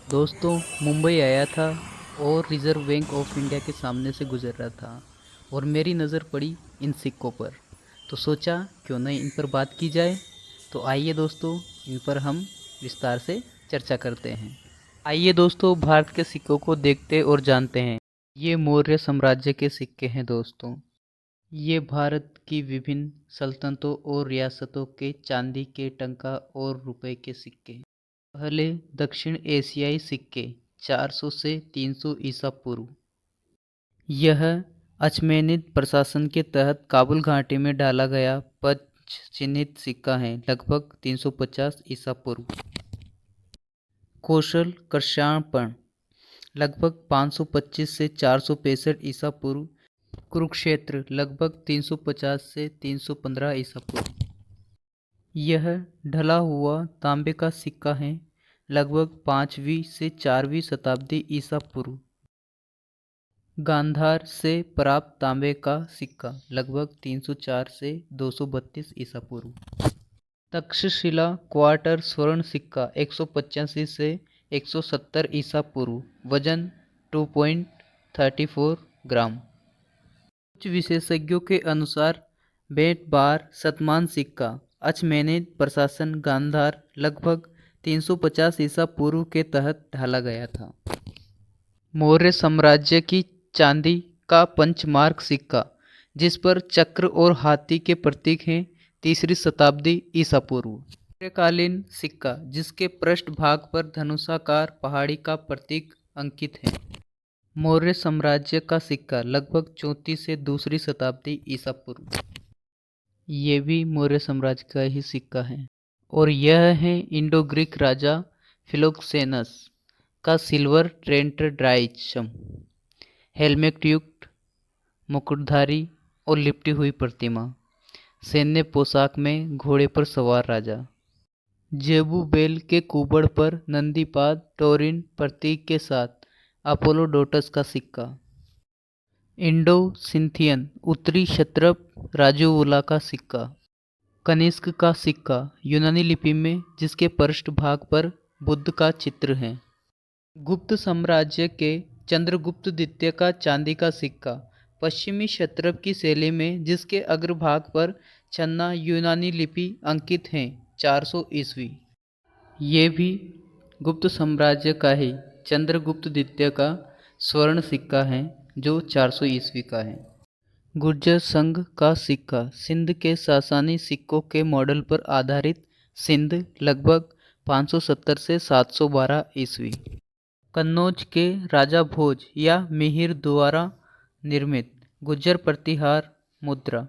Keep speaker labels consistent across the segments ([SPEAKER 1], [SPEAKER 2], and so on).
[SPEAKER 1] दोस्तों, मुंबई आया था और रिज़र्व बैंक ऑफ इंडिया के सामने से गुजर रहा था और मेरी नज़र पड़ी इन सिक्कों पर। तो सोचा क्यों नहीं इन पर बात की जाए। तो आइए दोस्तों, इन पर हम विस्तार से चर्चा करते हैं। आइए दोस्तों, भारत के सिक्कों को देखते और जानते हैं। ये मौर्य साम्राज्य के सिक्के हैं दोस्तों। ये भारत की विभिन्न सल्तनतों और रियासतों के चांदी के, टंका और रुपए के सिक्के। पहले दक्षिण एशियाई सिक्के 400 से 300 ईसा पूर्व। यह अचमेनिद प्रशासन के तहत काबुल घाटी में डाला गया पंच चिन्हित सिक्का है, लगभग 350 ईसा पूर्व। कौशल कृष्णार्पण लगभग 525 से 465 ईसा पूर्व। कुरुक्षेत्र लगभग 350 से 315 ईसा पूर्व। यह ढला हुआ तांबे का सिक्का है, लगभग 5वीं से 4वीं शताब्दी ईसा पूर्व। गांधार से प्राप्त तांबे का सिक्का लगभग 304 से 232 ईसा पूर्व। तक्षशिला क्वार्टर स्वर्ण सिक्का 185 से 170 ईसा पूर्व, वजन 2.34 ग्राम। कुछ विशेषज्ञों के अनुसार बेट बार शतमान सिक्का अचमेनिद प्रशासन गांधार लगभग 350 ईसा पूर्व के तहत ढाला गया था। मौर्य साम्राज्य की चांदी का पंचमार्क सिक्का, जिस पर चक्र और हाथी के प्रतीक हैं, 3री शताब्दी ईसा पूर्व। मौर्यकालीन सिक्का, जिसके पृष्ठभाग पर धनुषाकार पहाड़ी का प्रतीक अंकित है। मौर्य साम्राज्य का सिक्का लगभग 34 से 2री शताब्दी ईसा पूर्व। ये भी मौर्य साम्राज्य का ही सिक्का है। और यह है इंडो ग्रीक राजा फिलोक्सेनस का सिल्वर ट्रेंटड्राइचम, हेलमेट युक्त मुकुटधारी और लिपटी हुई प्रतिमा, सैन्य पोशाक में घोड़े पर सवार राजा। जेबुबेल के कुबड़ पर नंदीपाद टोरिन प्रतीक के साथ अपोलोडोटस का सिक्का। इंडो सिंथियन उत्तरी क्षत्रप राजूवुला का सिक्का। कनिष्क का सिक्का यूनानी लिपि में, जिसके पृष्ठभाग पर बुद्ध का चित्र है। गुप्त साम्राज्य के चंद्रगुप्त द्वितीय का चांदी का सिक्का पश्चिमी क्षत्रप की शैली में, जिसके अग्रभाग पर छन्ना यूनानी लिपि अंकित हैं, 400 ईस्वी। ये भी गुप्त साम्राज्य का ही चंद्रगुप्त द्वितीय का स्वर्ण सिक्का है, जो 400 ईस्वी का है। गुर्जर संघ का सिक्का सिंध के सासानी सिक्कों के मॉडल पर आधारित, सिंध लगभग 570 से 712 ईस्वी। कन्नौज के राजा भोज या मिहिर द्वारा निर्मित गुर्जर प्रतिहार मुद्रा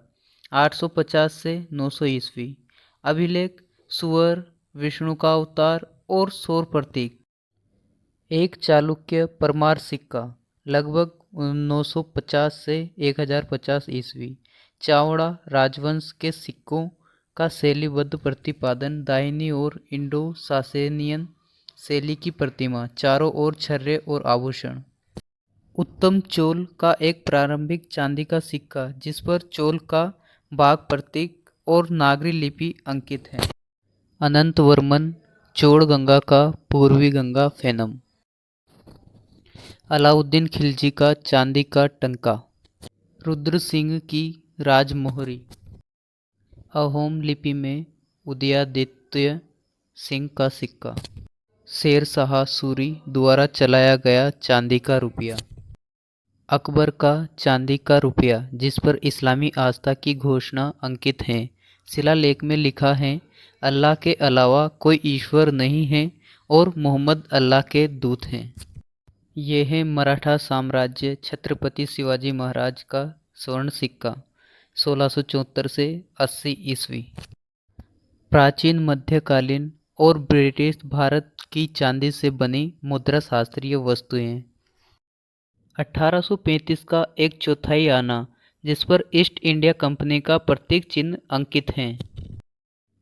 [SPEAKER 1] 850 से 900 ईस्वी। अभिलेख सुअर, विष्णु का अवतार और सौर प्रतीक। एक चालुक्य परमार सिक्का लगभग 950 से 1050 ईस्वी। चावड़ा राजवंश के सिक्कों का शैलीबद्ध प्रतिपादन, दाहिनी ओर इंडो सासेनियन शैली की प्रतिमा, चारों ओर छर्रे और आभूषण। उत्तम चोल का एक प्रारंभिक चांदी का सिक्का, जिस पर चोल का बाघ प्रतीक और नागरी लिपि अंकित है। अनंतवर्मन चोड़गंगा का पूर्वी गंगा फेनम। अलाउद्दीन खिलजी का चांदी का टंका। रुद्र सिंह की राजमोहरी। अहोम लिपि में उदयादित्य सिंह का सिक्का। शेर शाह सूरी द्वारा चलाया गया चांदी का रुपया। अकबर का चांदी का रुपया, जिस पर इस्लामी आस्था की घोषणा अंकित है। शिलालेख में लिखा है, अल्लाह के अलावा कोई ईश्वर नहीं है और मोहम्मद अल्लाह के दूत हैं। ये है मराठा साम्राज्य छत्रपति शिवाजी महाराज का स्वर्ण सिक्का, 1674 से 80 ईस्वी। प्राचीन मध्यकालीन और ब्रिटिश भारत की चांदी से बनी मुद्रा शास्त्रीय वस्तुएं। 1835 का एक चौथाई आना, जिस पर ईस्ट इंडिया कंपनी का प्रतीक चिन्ह अंकित है।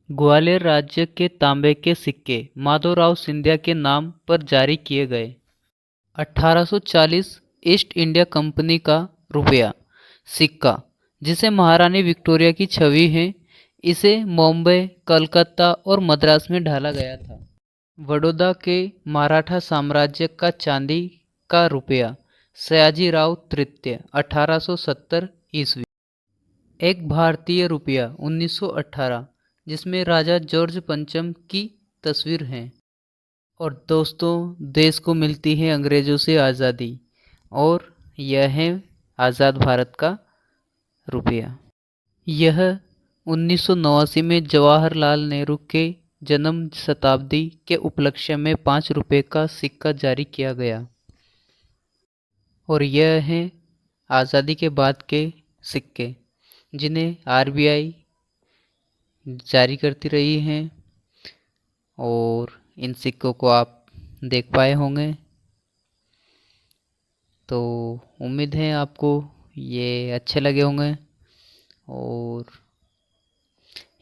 [SPEAKER 1] ग्वालियर राज्य के तांबे के सिक्के माधवराव सिंधिया के नाम पर जारी किए गए। 1840 ईस्ट इंडिया कंपनी का रुपया सिक्का, जिसे महारानी विक्टोरिया की छवि है, इसे मुंबई, कलकत्ता और मद्रास में ढाला गया था। बड़ौदा के मराठा साम्राज्य का चांदी का रुपया सयाजीराव तृतीय 1870 ईस्वी। एक भारतीय रुपया 1918 जिसमें राजा जॉर्ज पंचम की तस्वीर है। और दोस्तों, देश को मिलती है अंग्रेजों से आज़ादी, और यह है आज़ाद भारत का रुपया। यह 1989 में जवाहरलाल नेहरू के जन्म शताब्दी के उपलक्ष्य में 5 रुपये का सिक्का जारी किया गया। और यह है आज़ादी के बाद के सिक्के जिन्हें आरबीआई जारी करती रही है, और इन सिक्कों को आप देख पाए होंगे। तो उम्मीद है आपको ये अच्छे लगे होंगे, और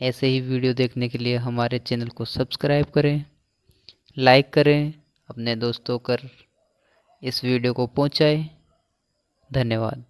[SPEAKER 1] ऐसे ही वीडियो देखने के लिए हमारे चैनल को सब्सक्राइब करें, लाइक करें, अपने दोस्तों कर इस वीडियो को पहुंचाएं। धन्यवाद।